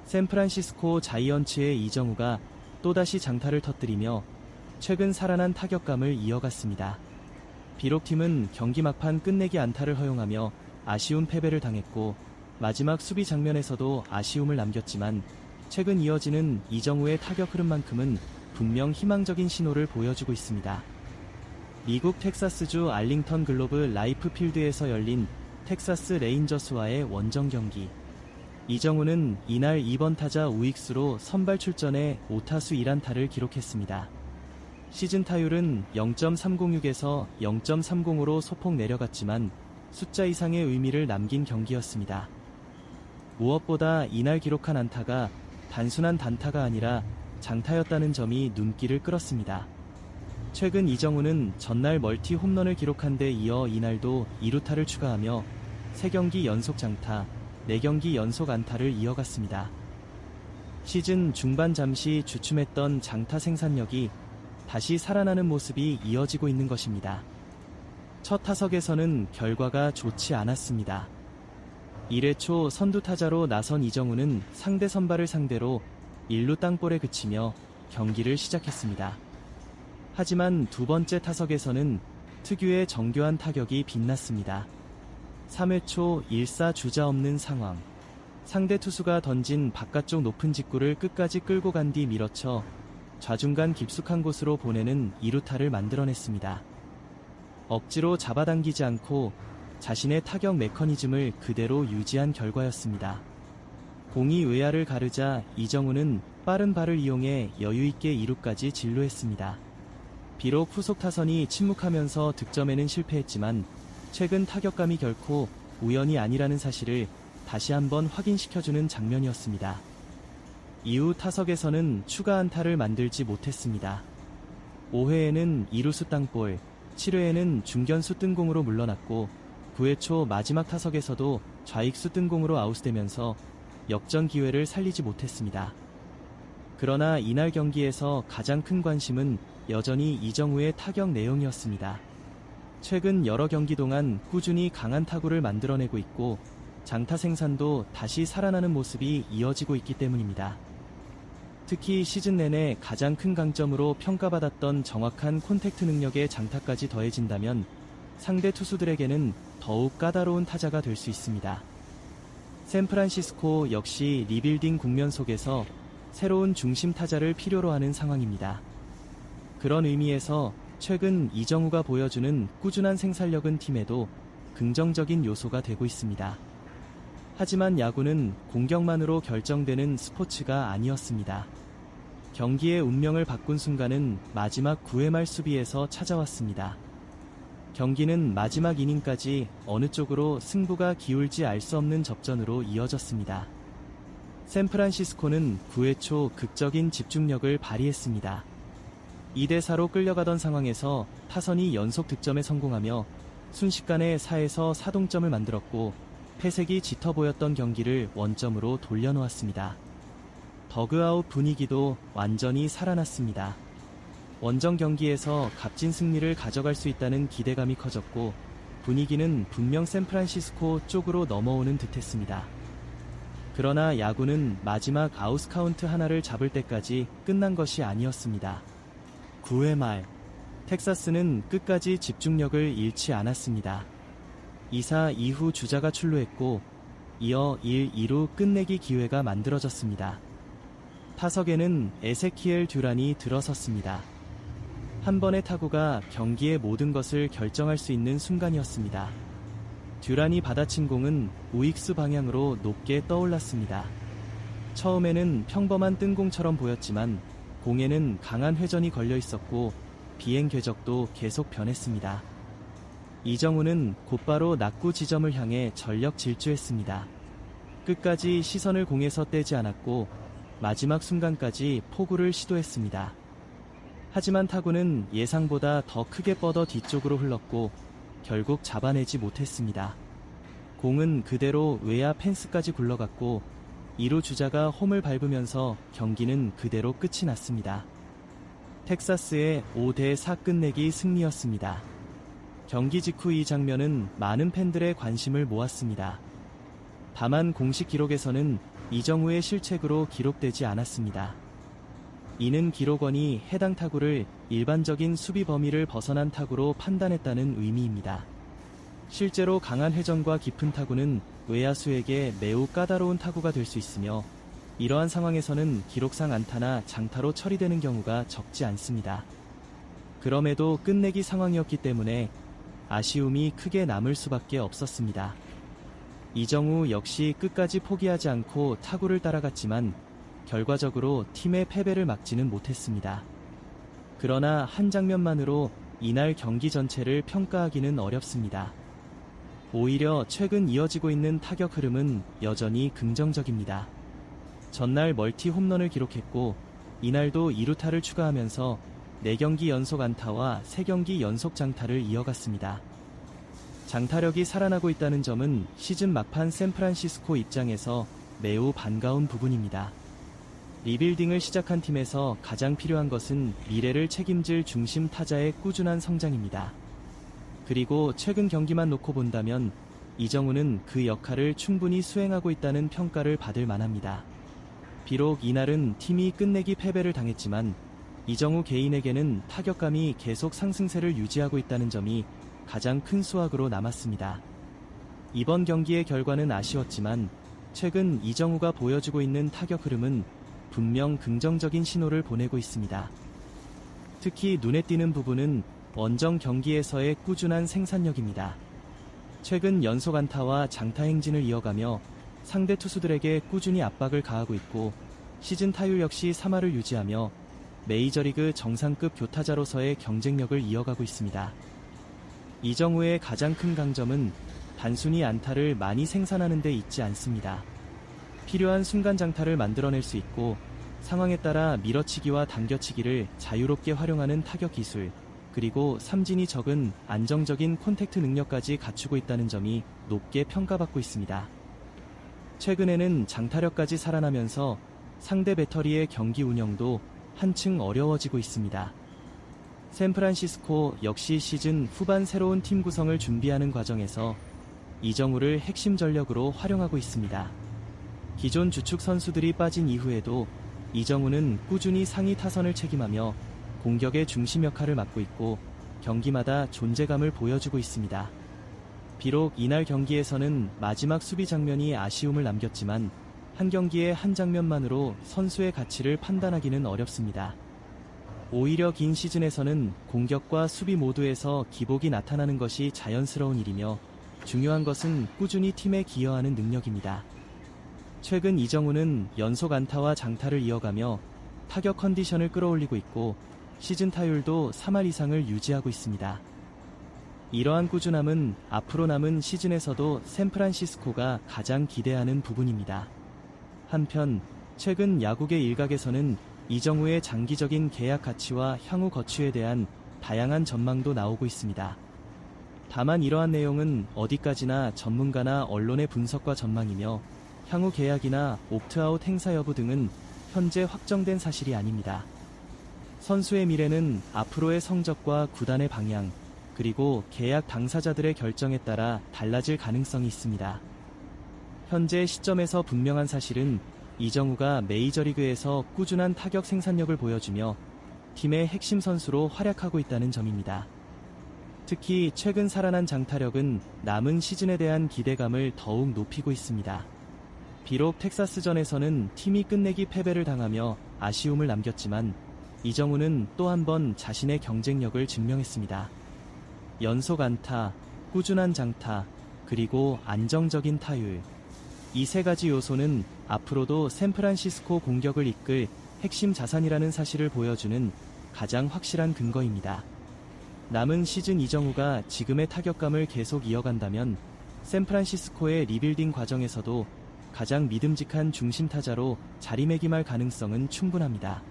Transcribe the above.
샌프란시스코 자이언츠의 이정우가 또다시 장타를 터뜨리며 최근 살아난 타격감을 이어갔습니다. 비록 팀은 경기 막판 끝내기 안타를 허용하며 아쉬운 패배를 당했고 마지막 수비 장면에서도 아쉬움을 남겼지만 최근 이어지는 이정우의 타격 흐름만큼은 분명 희망적인 신호를 보여주고 있습니다. 미국 텍사스주 알링턴 글로브 라이프 필드에서 열린 텍사스 레인저스와의 원정 경기. 이정우는 이날 2번 타자 우익수로 선발 출전해 5타수 1안타를 기록했습니다. 시즌 타율은 0.306에서 0.30으로 소폭 내려갔지만 숫자 이상의 의미를 남긴 경기였습니다. 무엇보다 이날 기록한 안타가 단순한 단타가 아니라 장타였다는 점이 눈길을 끌었습니다. 최근 이정우는 전날 멀티 홈런을 기록한 데 이어 이날도 2루타를 추가하며 3경기 연속 장타, 4경기 연속 안타를 이어갔습니다. 시즌 중반 잠시 주춤했던 장타 생산력이 다시 살아나는 모습이 이어지고 있는 것입니다. 첫 타석에서는 결과가 좋지 않았습니다. 1회 초 선두 타자로 나선 이정우는 상대 선발을 상대로 1루 땅볼에 그치며 경기를 시작했습니다. 하지만 두 번째 타석에서는 특유의 정교한 타격이 빛났습니다. 3회 초 1사 주자 없는 상황. 상대 투수가 던진 바깥쪽 높은 직구를 끝까지 끌고 간 뒤 밀어쳐 좌중간 깊숙한 곳으로 보내는 2루타를 만들어냈습니다. 억지로 잡아당기지 않고 자신의 타격 메커니즘을 그대로 유지한 결과였습니다. 공이 외야를 가르자 이정우는 빠른 발을 이용해 여유있게 2루까지 진루했습니다. 비록 후속 타선이 침묵하면서 득점에는 실패했지만 최근 타격감이 결코 우연이 아니라는 사실을 다시 한번 확인시켜주는 장면이었습니다. 이후 타석에서는 추가 안타를 만들지 못했습니다. 5회에는 2루수 땅볼, 7회에는 중견수 뜬공으로 물러났고 9회 초 마지막 타석에서도 좌익수 뜬공으로 아웃되면서 역전 기회를 살리지 못했습니다. 그러나 이날 경기에서 가장 큰 관심은 여전히 이정우의 타격 내용이었습니다. 최근 여러 경기 동안 꾸준히 강한 타구를 만들어내고 있고 장타 생산도 다시 살아나는 모습이 이어지고 있기 때문입니다. 특히 시즌 내내 가장 큰 강점으로 평가받았던 정확한 콘택트 능력의 장타까지 더해진다면 상대 투수들에게는 더욱 까다로운 타자가 될 수 있습니다. 샌프란시스코 역시 리빌딩 국면 속에서 새로운 중심 타자를 필요로 하는 상황입니다. 그런 의미에서 최근 이정우가 보여주는 꾸준한 생산력은 팀에도 긍정적인 요소가 되고 있습니다. 하지만 야구는 공격만으로 결정되는 스포츠가 아니었습니다. 경기의 운명을 바꾼 순간은 마지막 9회 말 수비에서 찾아왔습니다. 경기는 마지막 이닝까지 어느 쪽으로 승부가 기울지 알 수 없는 접전으로 이어졌습니다. 샌프란시스코는 9회 초 극적인 집중력을 발휘했습니다. 2대4로 끌려가던 상황에서 타선이 연속 득점에 성공하며 순식간에 4에서 4동점을 만들었고 패색이 짙어 보였던 경기를 원점으로 돌려놓았습니다. 더그아웃 분위기도 완전히 살아났습니다. 원정 경기에서 값진 승리를 가져갈 수 있다는 기대감이 커졌고 분위기는 분명 샌프란시스코 쪽으로 넘어오는 듯했습니다. 그러나 야구는 마지막 아웃 카운트 하나를 잡을 때까지 끝난 것이 아니었습니다. 9회 말 텍사스는 끝까지 집중력을 잃지 않았습니다. 2사 이후 주자가 출루했고 이어 1, 2루 끝내기 기회가 만들어졌습니다. 타석에는 에세키엘 듀란이 들어섰습니다. 한 번의 타구가 경기의 모든 것을 결정할 수 있는 순간이었습니다. 듀란이 받아친 공은 우익수 방향으로 높게 떠올랐습니다. 처음에는 평범한 뜬공처럼 보였지만 공에는 강한 회전이 걸려 있었고 비행 궤적도 계속 변했습니다. 이정우는 곧바로 낙구 지점을 향해 전력 질주했습니다. 끝까지 시선을 공에서 떼지 않았고 마지막 순간까지 포구를 시도했습니다. 하지만 타구는 예상보다 더 크게 뻗어 뒤쪽으로 흘렀고 결국 잡아내지 못했습니다. 공은 그대로 외야 펜스까지 굴러갔고 2루 주자가 홈을 밟으면서 경기는 그대로 끝이 났습니다. 텍사스의 5대4 끝내기 승리였습니다. 경기 직후 이 장면은 많은 팬들의 관심을 모았습니다. 다만 공식 기록에서는 이정우의 실책으로 기록되지 않았습니다. 이는 기록원이 해당 타구를 일반적인 수비 범위를 벗어난 타구로 판단했다는 의미입니다. 실제로 강한 회전과 깊은 타구는 외야수에게 매우 까다로운 타구가 될 수 있으며 이러한 상황에서는 기록상 안타나 장타로 처리되는 경우가 적지 않습니다. 그럼에도 끝내기 상황이었기 때문에 아쉬움이 크게 남을 수밖에 없었습니다. 이정우 역시 끝까지 포기하지 않고 타구를 따라갔지만 결과적으로 팀의 패배를 막지는 못했습니다. 그러나 한 장면만으로 이날 경기 전체를 평가하기는 어렵습니다. 오히려 최근 이어지고 있는 타격 흐름은 여전히 긍정적입니다. 전날 멀티 홈런을 기록했고 이날도 2루타를 추가하면서 4경기 연속 안타와 3경기 연속 장타를 이어갔습니다. 장타력이 살아나고 있다는 점은 시즌 막판 샌프란시스코 입장에서 매우 반가운 부분입니다. 리빌딩을 시작한 팀에서 가장 필요한 것은 미래를 책임질 중심 타자의 꾸준한 성장입니다. 그리고 최근 경기만 놓고 본다면 이정우는 그 역할을 충분히 수행하고 있다는 평가를 받을 만합니다. 비록 이날은 팀이 끝내기 패배를 당했지만 이정우 개인에게는 타격감이 계속 상승세를 유지하고 있다는 점이 가장 큰 수확으로 남았습니다. 이번 경기의 결과는 아쉬웠지만 최근 이정우가 보여주고 있는 타격 흐름은 분명 긍정적인 신호를 보내고 있습니다. 특히 눈에 띄는 부분은 원정 경기에서의 꾸준한 생산력입니다. 최근 연속 안타와 장타 행진을 이어가며 상대 투수들에게 꾸준히 압박을 가하고 있고 시즌 타율 역시 3할을 유지하며 메이저리그 정상급 교타자로서의 경쟁력을 이어가고 있습니다. 이정우의 가장 큰 강점은 단순히 안타를 많이 생산하는 데 있지 않습니다. 필요한 순간 장타를 만들어낼 수 있고 상황에 따라 밀어치기와 당겨치기를 자유롭게 활용하는 타격 기술, 그리고 삼진이 적은 안정적인 콘택트 능력까지 갖추고 있다는 점이 높게 평가받고 있습니다. 최근에는 장타력까지 살아나면서 상대 배터리의 경기 운영도 한층 어려워지고 있습니다. 샌프란시스코 역시 시즌 후반 새로운 팀 구성을 준비하는 과정에서 이정우를 핵심 전력으로 활용하고 있습니다. 기존 주축 선수들이 빠진 이후에도 이정우는 꾸준히 상위 타선을 책임하며 공격의 중심 역할을 맡고 있고 경기마다 존재감을 보여주고 있습니다. 비록 이날 경기에서는 마지막 수비 장면이 아쉬움을 남겼지만 한 경기의 한 장면만으로 선수의 가치를 판단하기는 어렵습니다. 오히려 긴 시즌에서는 공격과 수비 모두에서 기복이 나타나는 것이 자연스러운 일이며 중요한 것은 꾸준히 팀에 기여하는 능력입니다. 최근 이정우는 연속 안타와 장타를 이어가며 타격 컨디션을 끌어올리고 있고 시즌 타율도 3할 이상을 유지하고 있습니다. 이러한 꾸준함은 앞으로 남은 시즌에서도 샌프란시스코가 가장 기대하는 부분입니다. 한편 최근 야구계 일각에서는 이정우의 장기적인 계약 가치와 향후 거취에 대한 다양한 전망도 나오고 있습니다. 다만 이러한 내용은 어디까지나 전문가나 언론의 분석과 전망이며 향후 계약이나 옵트아웃 행사 여부 등은 현재 확정된 사실이 아닙니다. 선수의 미래는 앞으로의 성적과 구단의 방향, 그리고 계약 당사자들의 결정에 따라 달라질 가능성이 있습니다. 현재 시점에서 분명한 사실은 이정우가 메이저리그에서 꾸준한 타격 생산력을 보여주며 팀의 핵심 선수로 활약하고 있다는 점입니다. 특히 최근 살아난 장타력은 남은 시즌에 대한 기대감을 더욱 높이고 있습니다. 비록 텍사스전에서는 팀이 끝내기 패배를 당하며 아쉬움을 남겼지만 이정우는 또 한 번 자신의 경쟁력을 증명했습니다. 연속 안타, 꾸준한 장타, 그리고 안정적인 타율. 이 세 가지 요소는 앞으로도 샌프란시스코 공격을 이끌 핵심 자산이라는 사실을 보여주는 가장 확실한 근거입니다. 남은 시즌 이정우가 지금의 타격감을 계속 이어간다면 샌프란시스코의 리빌딩 과정에서도 가장 믿음직한 중심 타자로 자리매김할 가능성은 충분합니다.